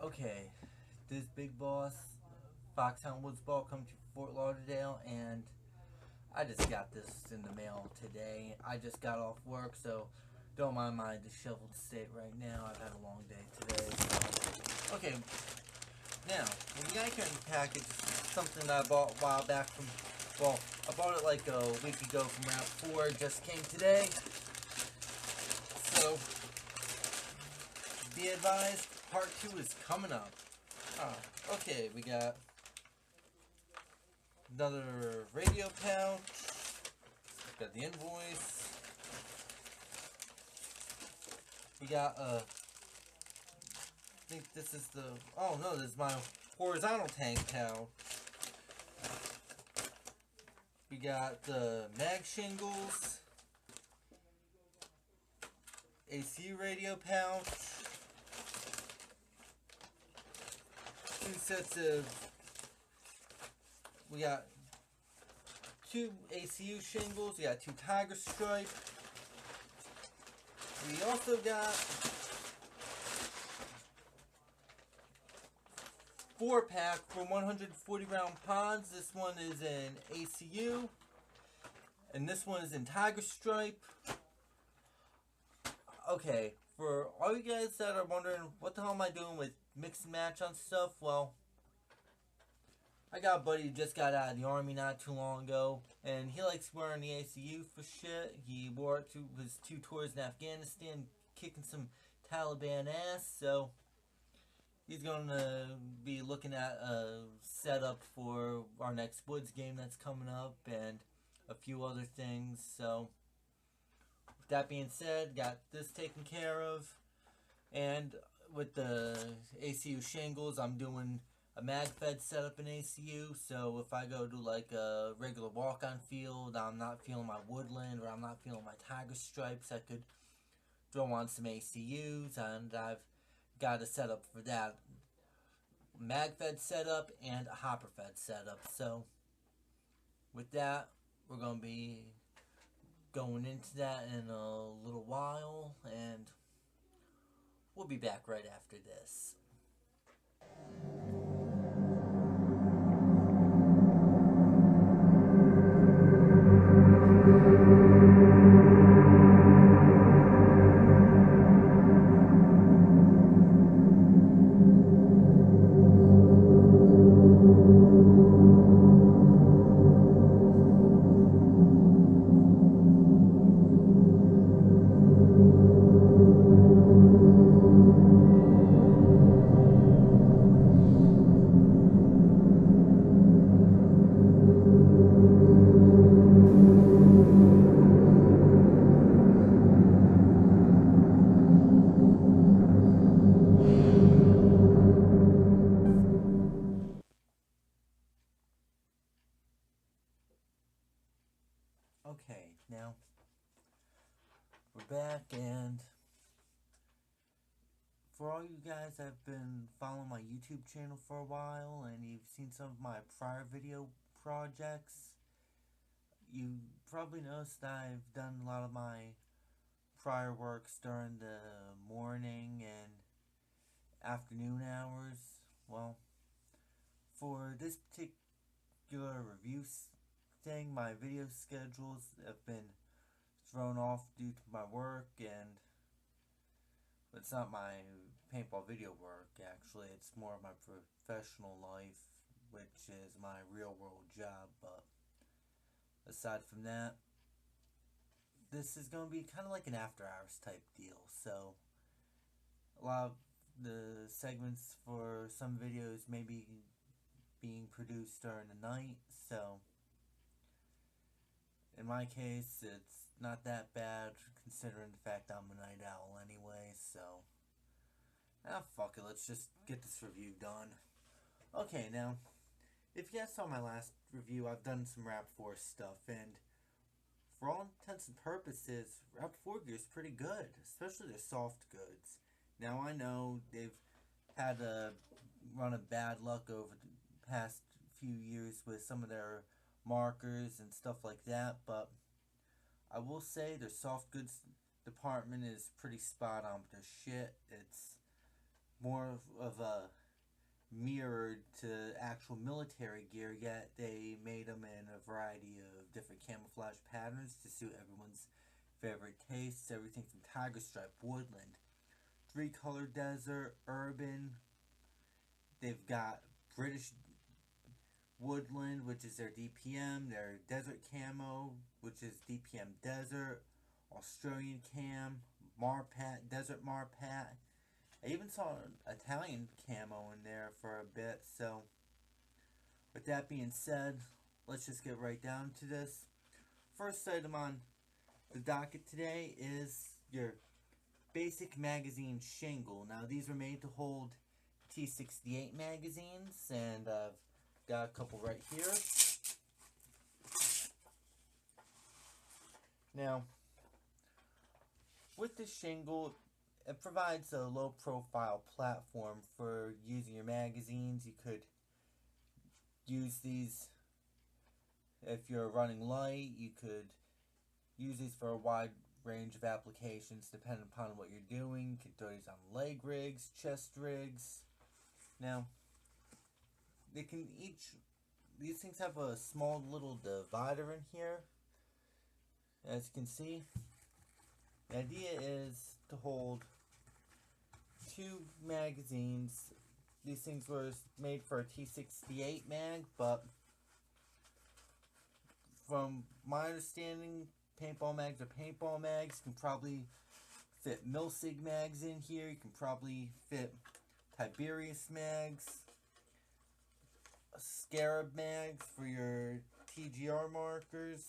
Okay, this big boss, Foxhound Woods Ball, come to Fort Lauderdale, and I just got this in the mail today. I just got off work, so don't mind my disheveled state right now. I've had a long day today. So. Okay, now, when you guys get in the package, something that I bought a while back from, well, I bought it like a week ago from RAP4, just came today. So, be advised, Part 2 is coming up. Okay, we got another radio pouch. Got the invoice. We got I think this is the, oh no, this is my horizontal tank pouch. We got the mag shingles, AC radio pouch, 2 sets of, we got 2 ACU shingles, we got 2 Tiger Stripe. We also got 4-pack for 140 round pods. This one is in ACU, and this one is in Tiger Stripe. Okay, for all you guys that are wondering what the hell am I doing with mix and match on stuff, well, I got a buddy who just got out of the army not too long ago, and he likes wearing the ACU for shit. He wore it to his 2 tours in Afghanistan, kicking some Taliban ass, so he's going to be looking at a setup for our next Woods game that's coming up, and a few other things, so with that being said, got this taken care of, and with the ACU shingles, I'm doing a mag-fed setup in ACU, so if I go to like a regular walk-on field, I'm not feeling my woodland, or I'm not feeling my Tiger Stripes, I could throw on some ACUs, and I've got a setup for that. Mag-fed setup and a hopper-fed setup, so with that, we're going to be going into that in a little while, and we'll be back right after this. Okay, now we're back, and for all you guys that have been following my YouTube channel for a while, and you've seen some of my prior video projects, you probably noticed that I've done a lot of my prior works during the morning and afternoon hours. Well, for this particular review thing, my video schedules have been thrown off due to my work, and it's not my paintball video work, actually. It's more of my professional life, which is my real world job. But aside from that, this is going to be kind of like an after hours type deal. So a lot of the segments for some videos may be being produced during the night, so in my case, it's not that bad, considering the fact I'm a night owl anyway, so fuck it, let's just get this review done. Okay, now, if you guys saw my last review, I've done some RAP4 stuff, and for all intents and purposes, RAP4 gear is pretty good, especially their soft goods. Now, I know they've had a run of bad luck over the past few years with some of their markers and stuff like that, but I will say their soft goods department is pretty spot on with their shit. It's more of a mirrored to actual military gear, yet they made them in a variety of different camouflage patterns to suit everyone's favorite tastes. Everything from tiger stripe, woodland, 3-color desert, urban. They've got British woodland, which is their DPM, their desert camo, which is DPM desert, Australian cam, Marpat, desert Marpat. I even saw an Italian camo in there for a bit. So with that being said, let's just get right down to this. First item on the docket today is your basic magazine shingle. Now these are made to hold T68 magazines, and I've got a couple right here. Now with the shingle, it provides a low profile platform for using your magazines. You could use these if you're running light. You could use these for a wide range of applications depending upon what you're doing. You could throw these on leg rigs, chest rigs. Now, these things have a small little divider in here. As you can see, the idea is to hold 2 magazines. These things were made for a T68 mag, but from my understanding, paintball mags are paintball mags. You can probably fit Milsig mags in here. You can probably fit Tiberius mags, Scarab mags for your TGR markers,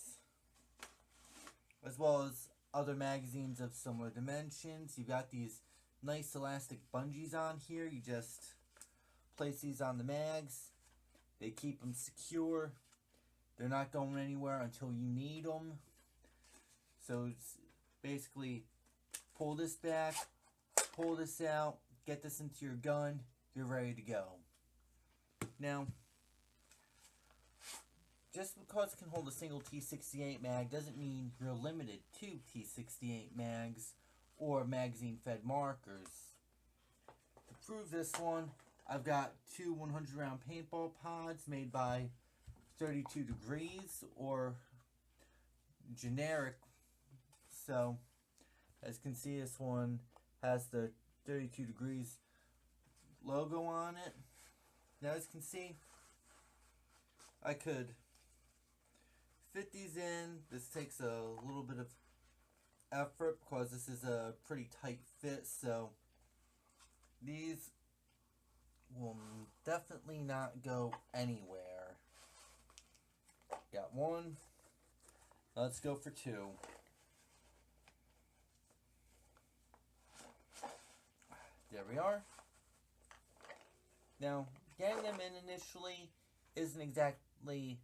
as well as other magazines of similar dimensions. You've got these nice elastic bungees on here. You just place these on the mags. They keep them secure. They're not going anywhere until you need them. So it's basically pull this back, pull this out, get this into your gun, you're ready to go. Now, just because it can hold a single T68 mag doesn't mean you're limited to T68 mags or magazine-fed markers. To prove this one, I've got 2 100-round paintball pods made by 32 Degrees, or generic. So, as you can see, this one has the 32 Degrees logo on it. Now, as you can see, I could fit these in. This takes a little bit of effort because this is a pretty tight fit, so these will definitely not go anywhere. Got 1. Let's go for 2. There we are. Now, getting them in initially isn't exactly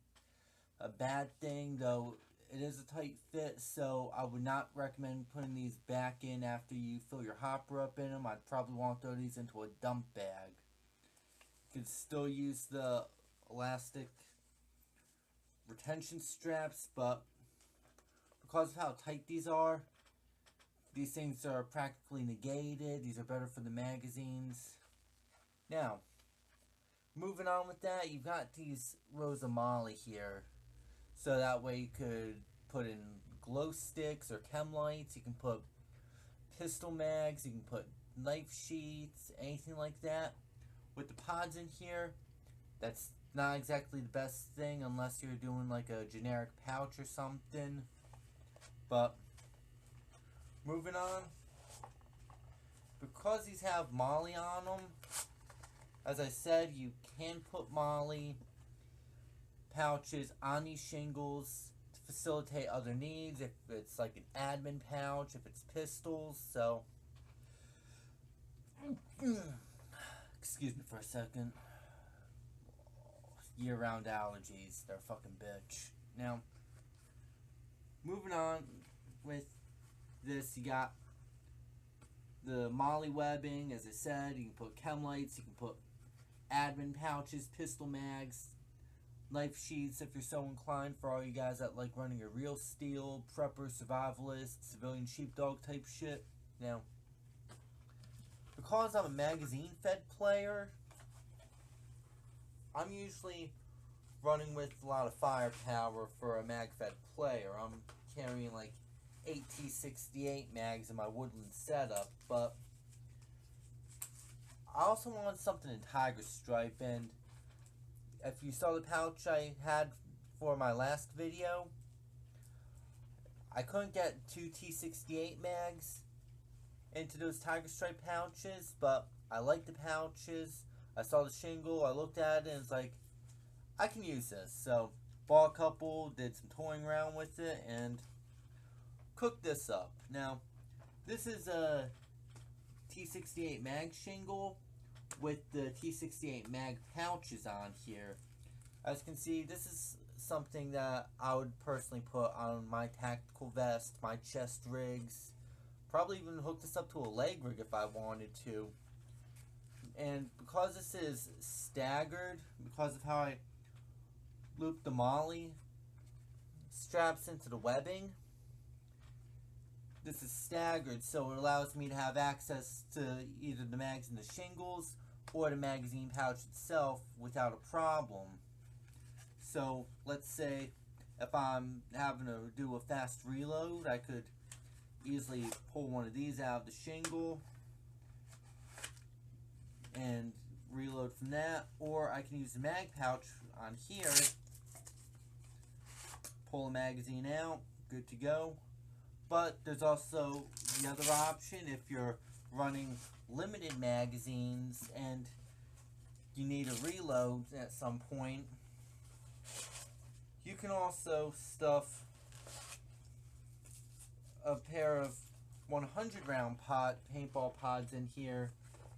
a bad thing, though it is a tight fit, so I would not recommend putting these back in after you fill your hopper up in them. I'd probably want to throw these into a dump bag. You could still use the elastic retention straps, but because of how tight these things are practically negated. These are better for the magazines. Now, moving on with that, you've got these rows of Molly here. So that way you could put in glow sticks or chem lights. You can put pistol mags. You can put knife sheaths, anything like that. With the pods in here, that's not exactly the best thing unless you're doing like a generic pouch or something. But moving on, because these have Molly on them, as I said, you can put Molly pouches on these shingles to facilitate other needs. If it's like an admin pouch, if it's pistols. So excuse me for a second. Year-round allergies, they're a fucking bitch. Now, moving on with this, you got the Molly webbing. As I said, you can put chem lights, you can put admin pouches, pistol mags, knife sheaths if you're so inclined, for all you guys that like running a real steel, prepper, survivalist, civilian sheepdog type shit. Now, because I'm a magazine fed player, I'm usually running with a lot of firepower for a mag fed player. I'm carrying like 8 T68 mags in my woodland setup, but I also wanted something in Tiger Stripe, and if you saw the pouch I had for my last video, I couldn't get 2 T68 mags into those Tiger Stripe pouches, but I liked the pouches. I saw the shingle, I looked at it, and it's like, I can use this. So, bought a couple, did some toying around with it, and cooked this up. Now, this is a T68 mag shingle with the T68 mag pouches on here. As you can see, this is something that I would personally put on my tactical vest, my chest rigs, probably even hook this up to a leg rig if I wanted to. And because this is staggered, because of how I loop the molly straps into the webbing, this is staggered, so it allows me to have access to either the mags and the shingles or the magazine pouch itself without a problem. So let's say if I'm having to do a fast reload, I could easily pull one of these out of the shingle and reload from that, or I can use the mag pouch on here, pull a magazine out, good to go. But there's also the other option if you're running limited magazines and you need a reload at some point. You can also stuff a pair of 100 round paintball pods in here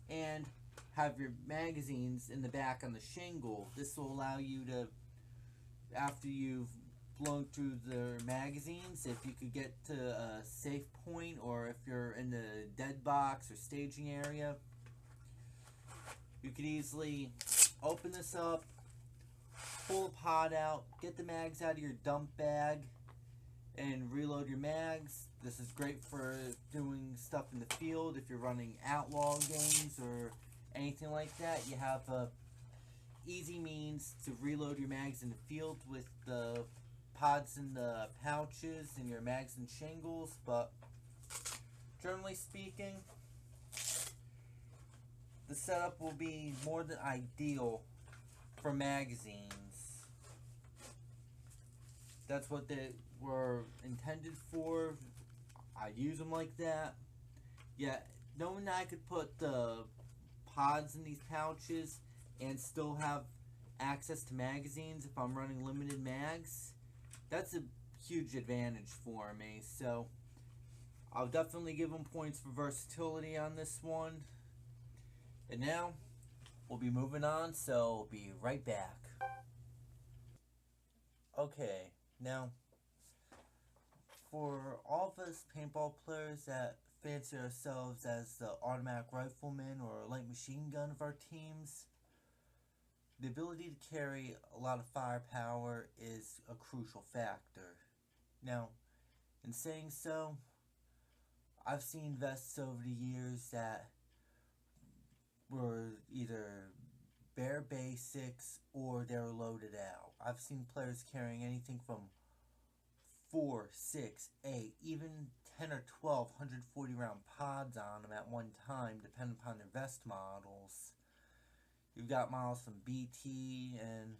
and have your magazines in the back on the shingle. This will allow you to, after you've blown through the magazines, if you could get to a safe point, or if you're in the dead box or staging area, you could easily open this up, pull a pod out, get the mags out of your dump bag, and reload your mags. This is great for doing stuff in the field. If you're running outlaw games or anything like that, you have a easy means to reload your mags in the field with the pods and the pouches and your mags and shingles. But generally speaking, the setup will be more than ideal for magazines. That's what they were intended for. I use them like that. Yeah, knowing that I could put the pods in these pouches and still have access to magazines if I'm running limited mags, that's a huge advantage for me. So I'll definitely give them points for versatility on this one. And now we'll be moving on, so be right back. Okay, now for all of us paintball players that fancy ourselves as the automatic rifleman or light machine gun of our teams, the ability to carry a lot of firepower is a crucial factor. Now, in saying so, I've seen vests over the years that were either bare basics or they were loaded out. I've seen players carrying anything from 4, 6, 8, even 10 or 12 140 round pods on them at one time, depending upon their vest models. You've got models from BT and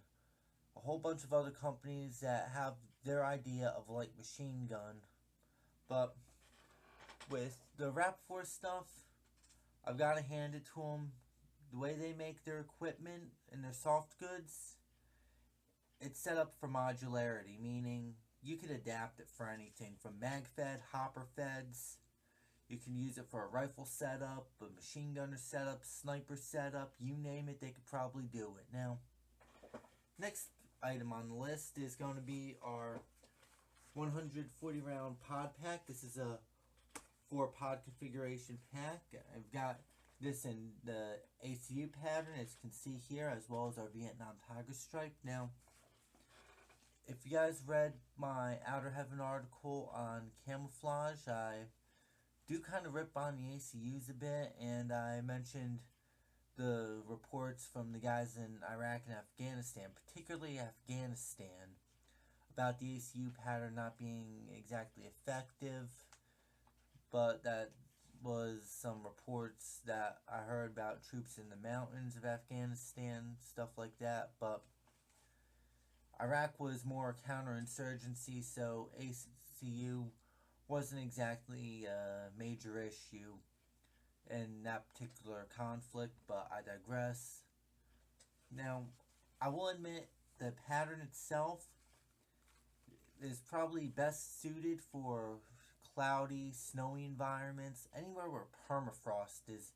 a whole bunch of other companies that have their idea of a light machine gun. But with the RAP4 stuff, I've got to hand it to them. The way they make their equipment and their soft goods, it's set up for modularity, meaning you could adapt it for anything from mag fed, hopper feds. You can use it for a rifle setup, a machine gunner setup, sniper setup, you name it, they could probably do it. Now, next item on the list is going to be our 140 round pod pack. This is a 4 pod configuration pack. I've got this in the ACU pattern, as you can see here, as well as our Vietnam Tiger Stripe. Now, if you guys read my Outer Heaven article on camouflage, I do kind of rip on the ACUs a bit, and I mentioned the reports from the guys in Iraq and Afghanistan, particularly Afghanistan, about the ACU pattern not being exactly effective, but that was some reports that I heard about troops in the mountains of Afghanistan, stuff like that, but Iraq was more counterinsurgency, so ACU wasn't exactly a major issue in that particular conflict, but I digress. Now, I will admit the pattern itself is probably best suited for cloudy, snowy environments, anywhere where permafrost is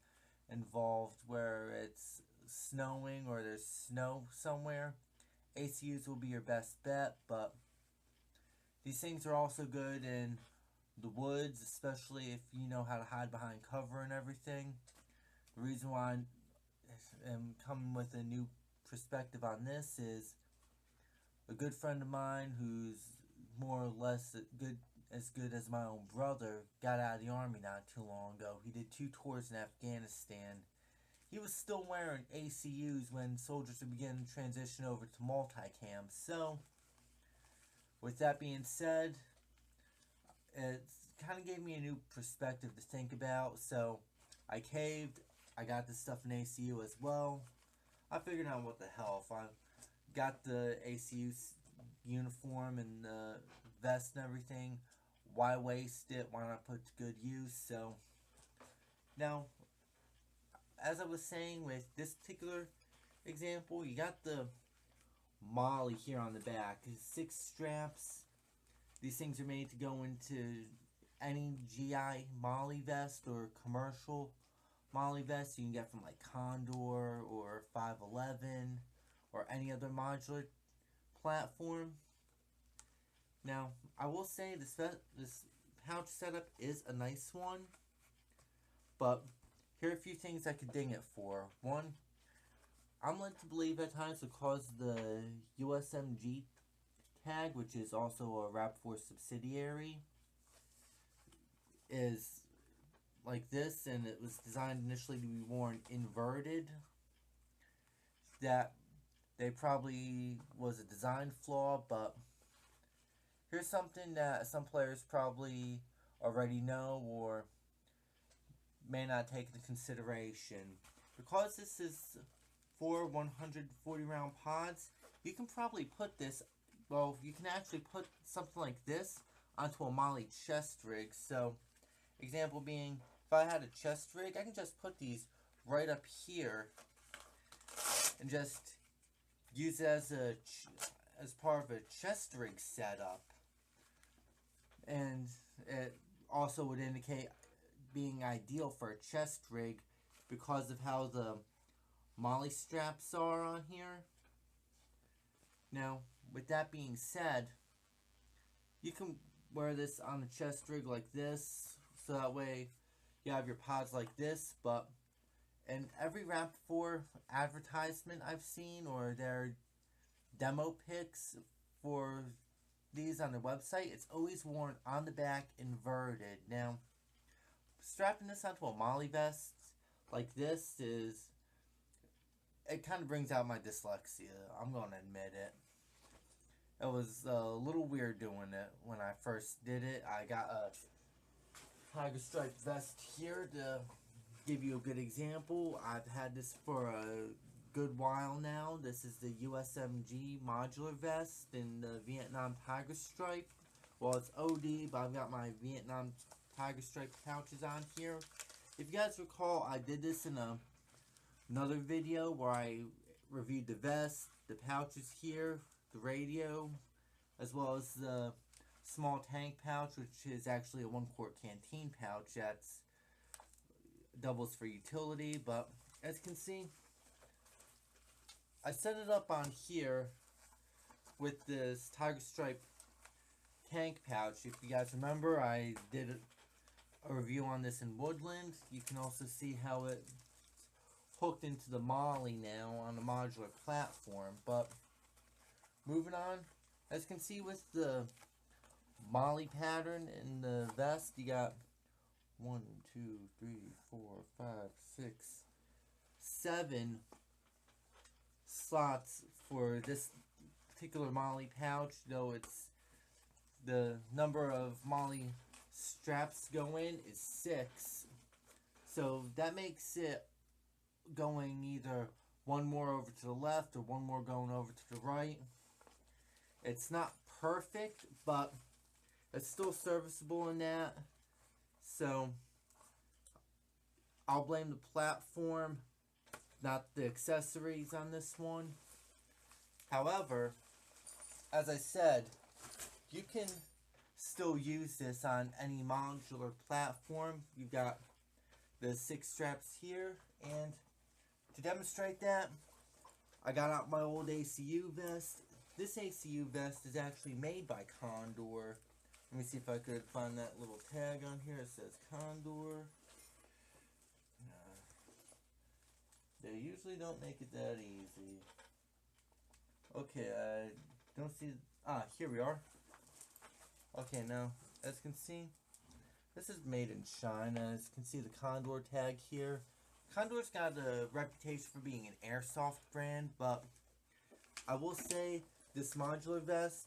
involved, where it's snowing or there's snow somewhere. ACUs will be your best bet, but these things are also good in the woods, especially if you know how to hide behind cover and everything. The reason why I'm coming with a new perspective on this is a good friend of mine who's more or less as good as my own brother got out of the army not too long ago. He did 2 tours in Afghanistan. He was still wearing ACUs when soldiers were beginning to transition over to multicam. So, with that being said, it kind of gave me a new perspective to think about. So, I caved. I got this stuff in ACU as well. I figured out what the hell. If I got the ACU uniform and the vest and everything, why waste it? Why not put it to good use? So, now, as I was saying with this particular example, you got the Molly here on the back. 6 straps. These things are made to go into any GI Molly vest or commercial Molly vest you can get from like Condor or 511 or any other modular platform. Now, I will say this pouch setup is a nice one, but here are a few things I could ding it for. One, I'm led to believe at times because the USMG tag, which is also a RAP4 subsidiary, is like this, and it was designed initially to be worn inverted. That they probably was a design flaw, but here's something that some players probably already know or may not take into consideration. Because this is 4 140 round pods, you can probably put this, well, you can actually put something like this onto a Molly chest rig. So, example being, if I had a chest rig, I can just put these right up here and just use it as part of a chest rig setup. And it also would indicate being ideal for a chest rig because of how the Molly straps are on here. Now, with that being said, you can wear this on a chest rig like this, so that way you have your pods like this, but in every RAP4 advertisement I've seen or their demo pics for these on their website, it's always worn on the back inverted. Now, strapping this onto a Molly vest like this it kind of brings out my dyslexia. I'm going to admit it. It was a little weird doing it when I first did it. I got a tiger stripe vest here to give you a good example. I've had this for a good while now. This is the USMG modular vest in the Vietnam tiger stripe. Well, it's OD, but I've got my Vietnam tiger stripe pouches on here. If you guys recall, I did this in another video where I reviewed the vest, the pouches here, the radio, as well as the small tank pouch, which is actually a 1-quart canteen pouch that's doubles for utility. But as you can see, I set it up on here with this tiger stripe tank pouch. If you guys remember, I did a review on this in Woodland. You can also see how it hooked into the Molly now on the modular platform. But moving on, as you can see with the Molly pattern in the vest, you got 1, 2, 3, 4, 5, 6, 7 slots for this particular Molly pouch, though it's the number of Molly straps to go in is 6. So that makes it going either one more over to the left or one more going over to the right. It's not perfect, but it's still serviceable in that. So I'll blame the platform, not the accessories on this one. However, as I said, you can still use this on any modular platform. You've got the 6 straps here, and to demonstrate that, I got out my old ACU vest. This ACU vest is actually made by Condor. Let me see if I could find that little tag on here. It says Condor. They usually don't make it that easy. Okay, I don't see... here we are. Okay, now, as you can see, this is made in China. As you can see the Condor tag here. Condor's got a reputation for being an airsoft brand, but I will say this modular vest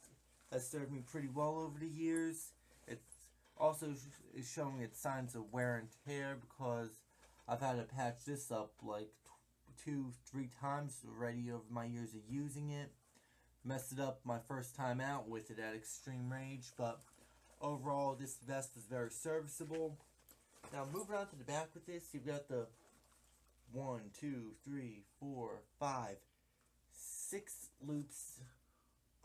has served me pretty well over the years. It also is showing its signs of wear and tear because I've had to patch this up like 2-3 times already over my years of using it. Messed it up my first time out with it at Extreme Rage, but overall this vest is very serviceable. Now moving on to the back with this, you've got the 1, 2, 3, 4, 5, 6 loops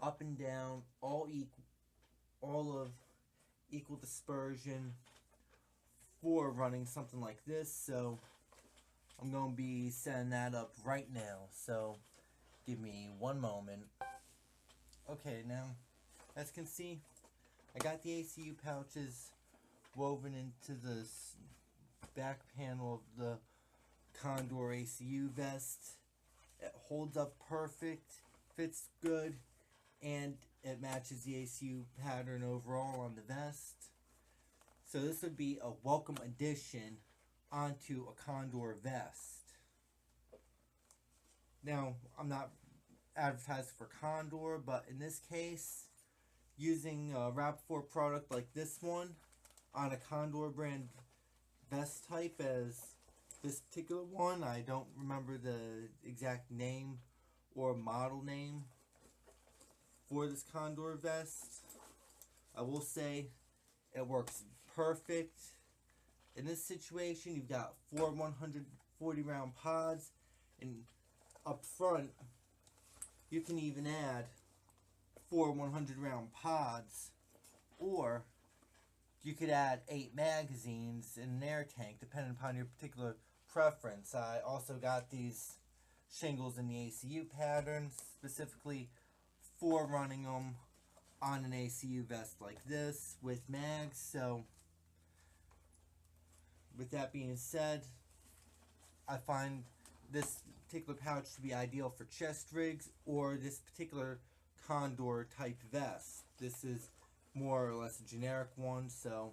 up and down, all of equal dispersion for running something like this. So I'm going to be setting that up right now. So give me one moment. Okay, now as you can see, I got the ACU pouches woven into the back panel of the Condor ACU vest. It holds up perfect, fits good, and it matches the ACU pattern overall on the vest. So this would be a welcome addition onto a Condor vest. Now, I'm not advertising for Condor, but in this case, using a RAP4 product like this one on a Condor brand vest type as this particular one, I don't remember the exact name or model name for this Condor vest. I will say it works perfect. In this situation, you've got 4 140 round pods, and up front you can even add 4 100 round pods, or you could add 8 magazines in an air tank depending upon your particular preference. I also got these shingles in the ACU pattern, specifically for running them on an ACU vest like this with mags. So with that being said, I find this particular pouch to be ideal for chest rigs or this particular Condor type vest. This is more or less a generic one, so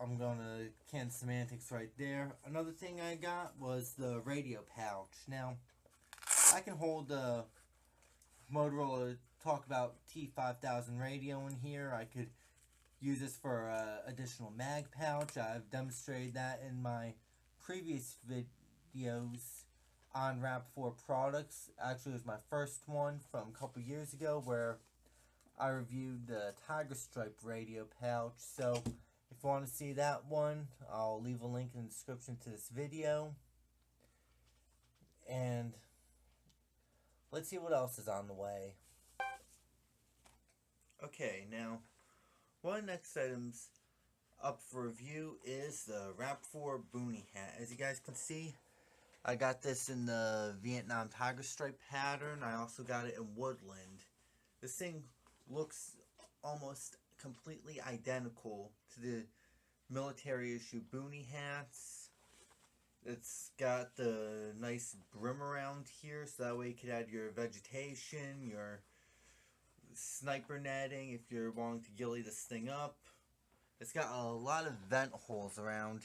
I'm going to can semantics right there. Another thing I got was the radio pouch. Now, I can hold the Motorola Talk About T5000 radio in here. I could use this for additional mag pouch. I've demonstrated that in my previous videos on RAP4 products. Actually, it was my first one from a couple years ago where I reviewed the Tiger Stripe radio pouch. So if you want to see that one, I'll leave a link in the description to this video. And let's see what else is on the way. Okay, now one of the next items up for review is the RAP4 boonie hat. As you guys can see, I got this in the Vietnam Tiger Stripe pattern. I also got it in Woodland. This thing looks almost completely identical to the military issue boonie hats. It's got the nice brim around here, so that way you could add your vegetation, your sniper netting if you're wanting to ghillie this thing up. It's got a lot of vent holes around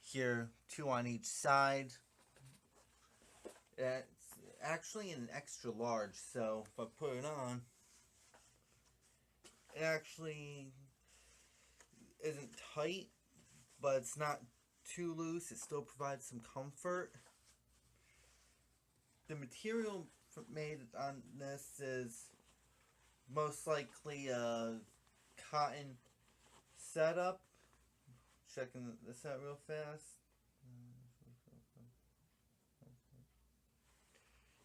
here, 2 on each side. It's actually an extra large, so if I put it on, it actually isn't tight, but it's not too loose. It still provides some comfort. The material made on this is most likely a cotton setup. Checking this out real fast.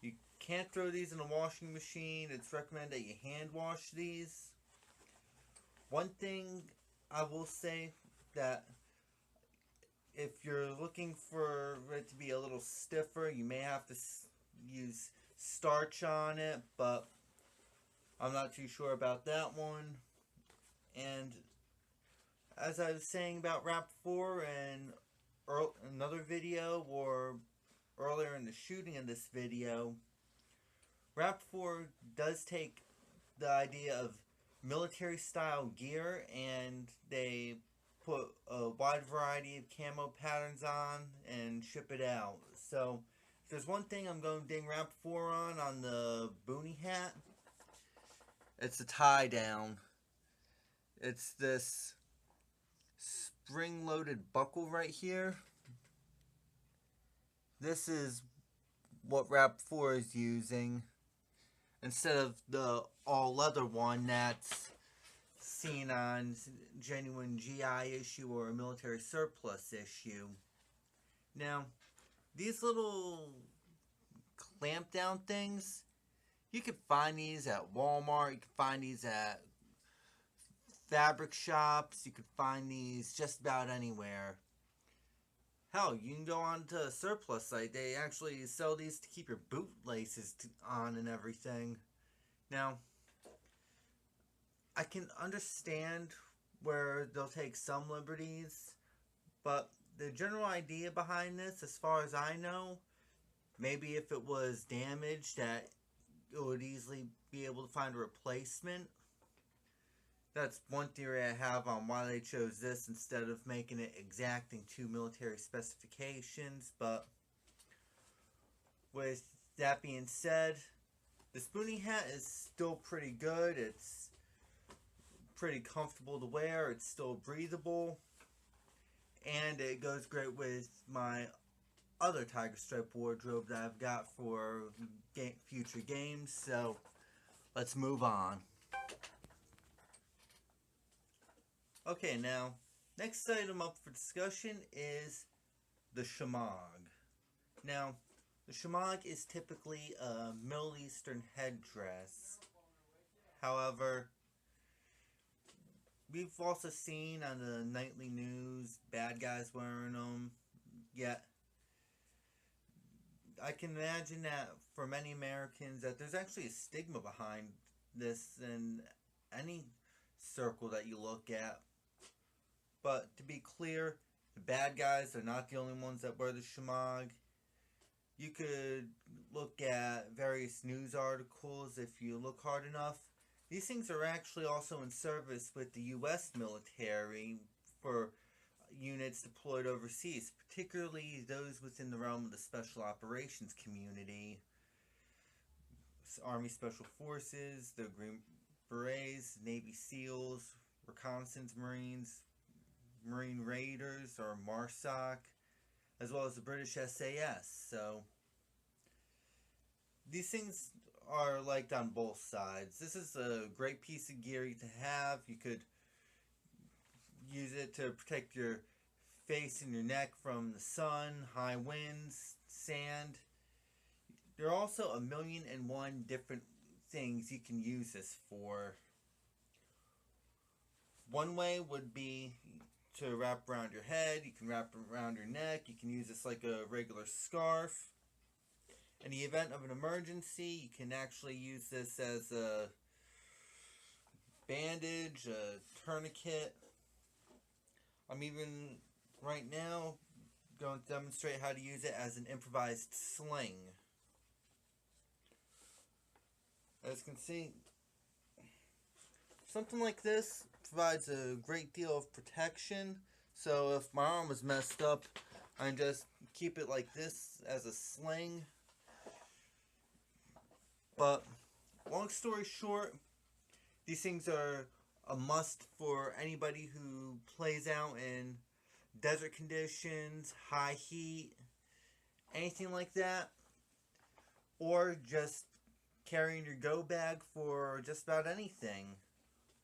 You can't throw these in a washing machine. It's recommended that you hand wash these. One thing I will say, that if you're looking for it to be a little stiffer, you may have to use starch on it, but I'm not too sure about that one. And as I was saying about RAP4 and another video, or earlier in the shooting of this video, RAP4 does take the idea of military style gear and they put a wide variety of camo patterns on and ship it out. So if there's one thing I'm going to ding RAP4 on the boonie hat, it's a tie down. It's this spring-loaded buckle right here. This is what RAP4 is using, instead of the all-leather one that's seen on genuine GI issue or a military surplus issue. Now, these little clamp down things, you can find these at Walmart, you can find these at fabric shops, you can find these just about anywhere. Hell, you can go on to a surplus site. They actually sell these to keep your boot laces on and everything. Now, I can understand where they'll take some liberties, but the general idea behind this, as far as I know, maybe if it was damaged, that it would easily be able to find a replacement. That's one theory I have on why they chose this instead of making it exacting to military specifications. But with that being said, this boonie hat is still pretty good. It's pretty comfortable to wear. It's still breathable. And it goes great with my other tiger stripe wardrobe that I've got for future games. So let's move on. Okay, now, next item up for discussion is the shamag. Now, the shamag is typically a Middle Eastern headdress. However, we've also seen on the nightly news bad guys wearing them. Yet, I can imagine that for many Americans that there's actually a stigma behind this in any circle that you look at. But to be clear, the bad guys are not the only ones that wear the shamag. You could look at various news articles if you look hard enough. These things are actually also in service with the U.S. military for units deployed overseas, particularly those within the realm of the Special Operations community. Army Special Forces, the Green Berets, Navy SEALs, Reconnaissance Marines, Marine Raiders or MARSOC, as well as the British SAS. So these things are liked on both sides. This is a great piece of gear to have. You could use it to protect your face and your neck from the sun, high winds, sand. There are also 1,000,001 different things you can use this for. One way would be to wrap around your head. You can wrap around your neck. You can use this like a regular scarf. In the event of an emergency, you can actually use this as a bandage, a tourniquet. I'm even right now going to demonstrate how to use it as an improvised sling. As you can see, something like this provides a great deal of protection. So if my arm was messed up, I can just keep it like this as a sling. But long story short, these things are a must for anybody who plays out in desert conditions, high heat, anything like that. Or just carrying your go bag for just about anything.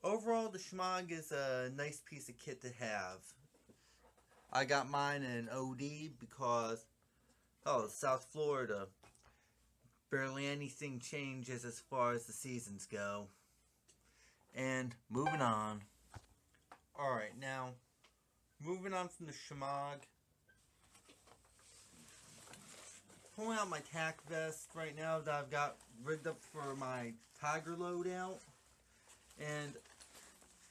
Overall, the Shmog is a nice piece of kit to have. I got mine in OD because, South Florida. Barely anything changes as far as the seasons go. And moving on. Alright, now, moving on from the Shmog. Pulling out my tack vest right now that I've got rigged up for my Tiger loadout. And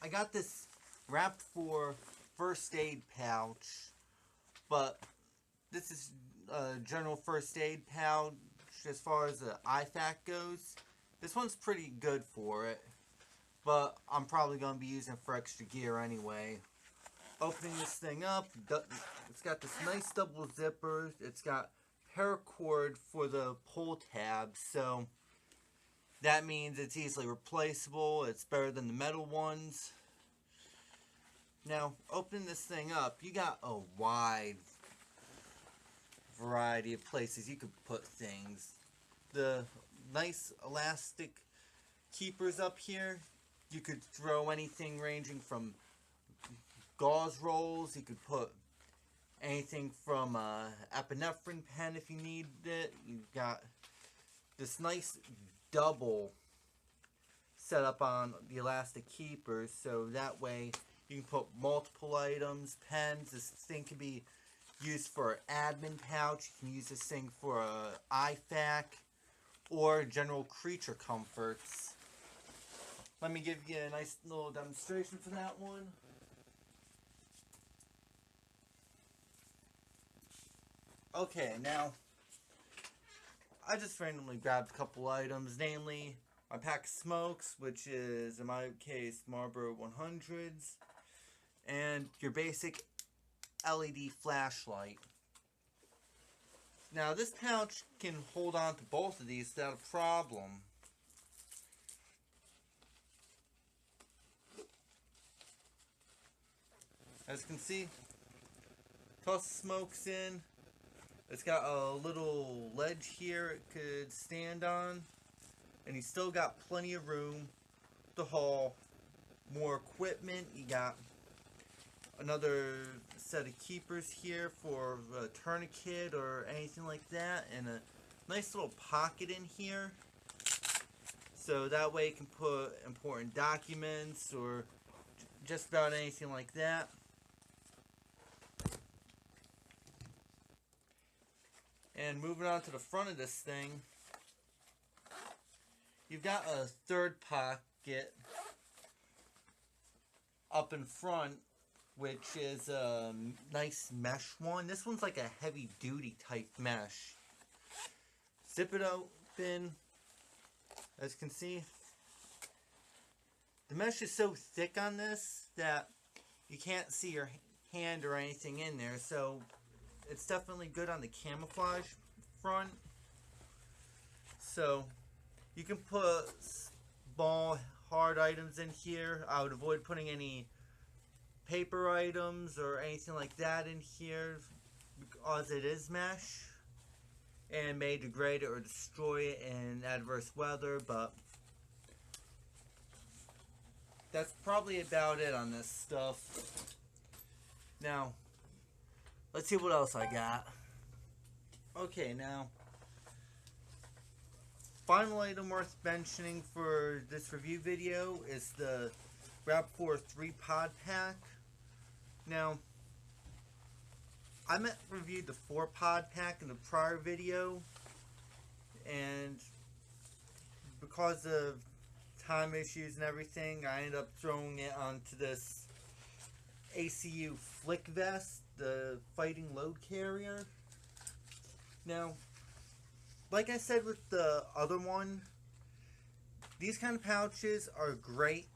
I got this RAP4 first aid pouch. But this is a general first aid pouch as far as the IFAC goes. This one's pretty good for it. But I'm probably going to be using it for extra gear anyway. Opening this thing up, it's got this nice double zipper. It's got paracord for the pull tab, so that means it's easily replaceable. It's better than the metal ones. Now, opening this thing up, you got a wide variety of places you could put things. The nice elastic keepers up here, you could throw anything ranging from gauze rolls. You could put anything from epinephrine pen if you need it. You've got this nice double set up on the elastic keepers, so that way you can put multiple items, pens. This thing can be used for an admin pouch. You can use this thing for a IFAC or general creature comforts. Let me give you a nice little demonstration for that one. Okay, now, I just randomly grabbed a couple items, namely my pack of smokes, which is, in my case, Marlboro 100s, and your basic LED flashlight. Now, this pouch can hold on to both of these without a problem. As you can see, toss the smokes in. It's got a little ledge here it could stand on. And you still got plenty of room to haul more equipment. You got another set of keepers here for a tourniquet or anything like that. And a nice little pocket in here. So that way you can put important documents or just about anything like that. And moving on to the front of this thing, you've got a third pocket up in front, which is a nice mesh one. This one's like a heavy duty type mesh. Zip it open. As you can see, the mesh is so thick on this that you can't see your hand or anything in there, so it's definitely good on the camouflage front. So you can put small hard items in here. I would avoid putting any paper items or anything like that in here because it is mesh and may degrade it or destroy it in adverse weather, but that's probably about it on this stuff. Now, let's see what else I got. Okay, now, final item worth mentioning for this review video is the RAP4 3-pod pack. Now, I reviewed the 4-pod pack in the prior video, and because of time issues and everything, I ended up throwing it onto this ACU flick vest, the fighting load carrier. Now, like I said with the other one, these kind of pouches are great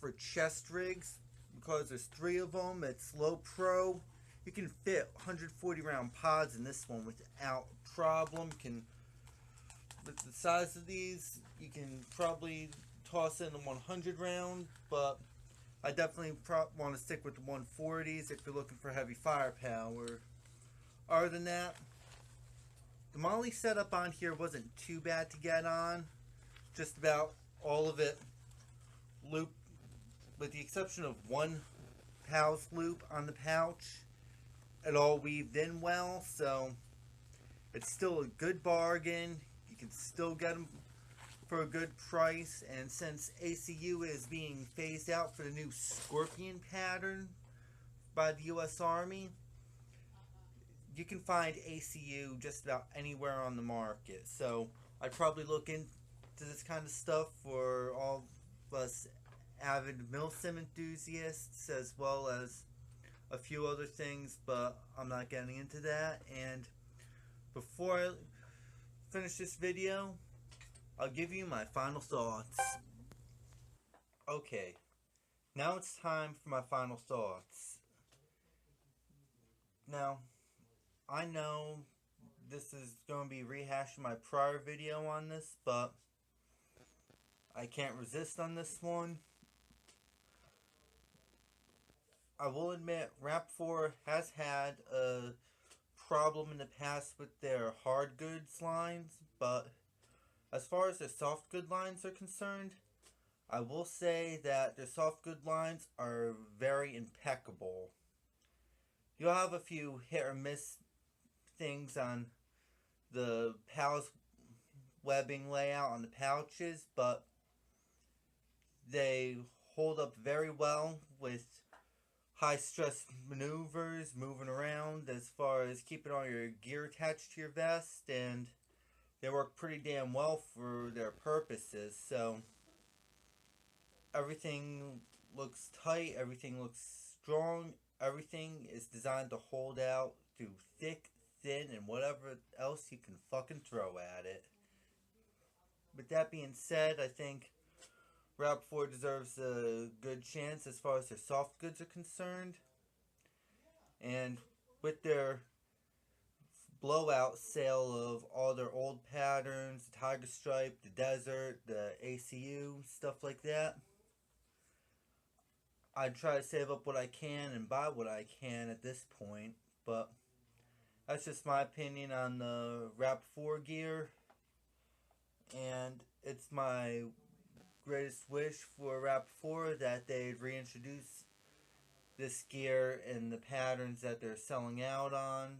for chest rigs because there's 3 of them. It's low pro. You can fit 140 round pods in this one without problem. With the size of these, you can probably toss in a 100 round, but I definitely want to stick with the 140s if you're looking for heavy firepower. Other than that, the Molly setup on here wasn't too bad to get on. Just about all of it looped, with the exception of one PALS loop on the pouch. It all weaved in well, so it's still a good bargain. You can still get them for a good price, and since ACU is being phased out for the new Scorpion pattern by the US Army, you can find ACU just about anywhere on the market. So I'd probably look into this kind of stuff for all of us avid milsim enthusiasts, as well as a few other things, but I'm not getting into that. And before I finish this video, I'll give you my final thoughts. Okay, now it's time for my final thoughts. Now, I know this is going to be rehashing my prior video on this, but I can't resist on this one. I will admit, RAP4 has had a problem in the past with their hard goods lines, but as far as their soft good lines are concerned, I will say that their soft good lines are very impeccable. You'll have a few hit or miss things on the PALS webbing layout on the pouches, but they hold up very well with high stress maneuvers, moving around, as far as keeping all your gear attached to your vest, and they work pretty damn well for their purposes. So everything looks tight, everything looks strong, everything is designed to hold out through thick, thin, and whatever else you can fucking throw at it. With that being said, I think RAP4 deserves a good chance as far as their soft goods are concerned. And with their blowout sale of all their old patterns, the Tiger Stripe, the Desert, the ACU, stuff like that, I'd try to save up what I can and buy what I can at this point. But that's just my opinion on the RAP4 gear. And it's my greatest wish for RAP4 that they'd reintroduce this gear in the patterns that they're selling out on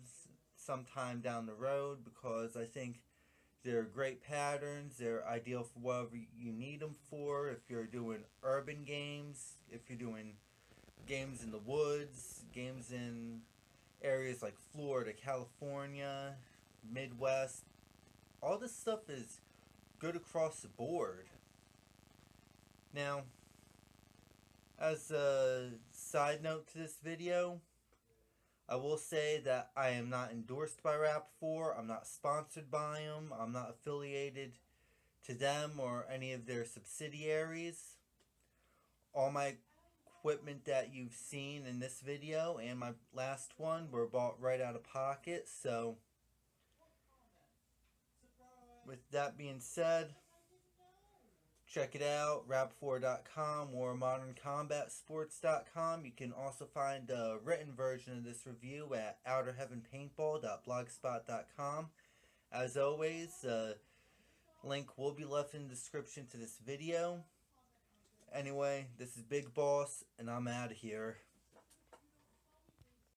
sometime down the road, because I think they're great patterns. They're ideal for whatever you need them for. If you're doing urban games, if you're doing games in the woods, games in areas like Florida, California, Midwest, all this stuff is good across the board. Now, as a side note to this video, I will say that I am not endorsed by RAP4. I'm not sponsored by them. I'm not affiliated to them or any of their subsidiaries. All my equipment that you've seen in this video and my last one were bought right out of pocket. So, with that being said, check it out, rap4.com or moderncombatsports.com. You can also find a written version of this review at outerheavenpaintball.blogspot.com. As always, link will be left in the description to this video. Anyway, this is Big Boss, and I'm out of here.